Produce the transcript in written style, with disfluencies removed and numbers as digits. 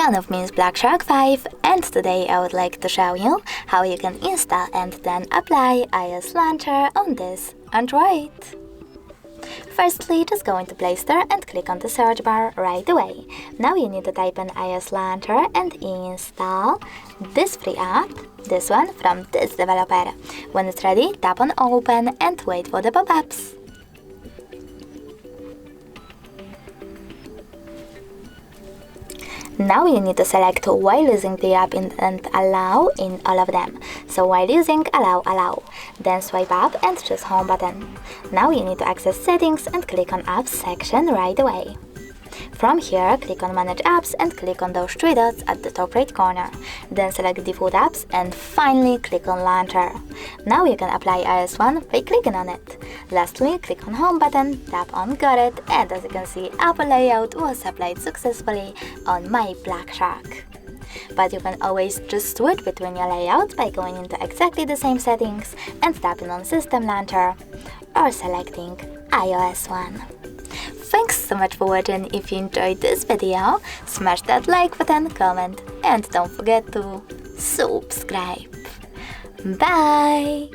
One of me is Black Shark 5, and today I would like to show you how you can install and then apply iOS Launcher on this Android. Firstly, just go into Play Store and click on the search bar right away. Now you need to type in iOS Launcher and install this free app, this one from this developer. When it's ready, tap on Open and wait for the pop-ups. Now you need to select while using the app and allow in all of them. So while using, allow. Then swipe up and choose Home button. Now you need to access Settings and click on Apps section right away. From here, click on Manage Apps and click on those three dots at the top right corner. Then select Default Apps and finally click on Launcher. Now you can apply iOS 1 by clicking on it. Lastly, click on Home button, tap on Got It, and as you can see, Apple layout was applied successfully on my Black Shark. But you can always just switch between your layouts by going into exactly the same settings and tapping on System Launcher or selecting iOS 1. Thanks so much for watching. If you enjoyed this video, smash that like button, comment, and don't forget to subscribe. Bye!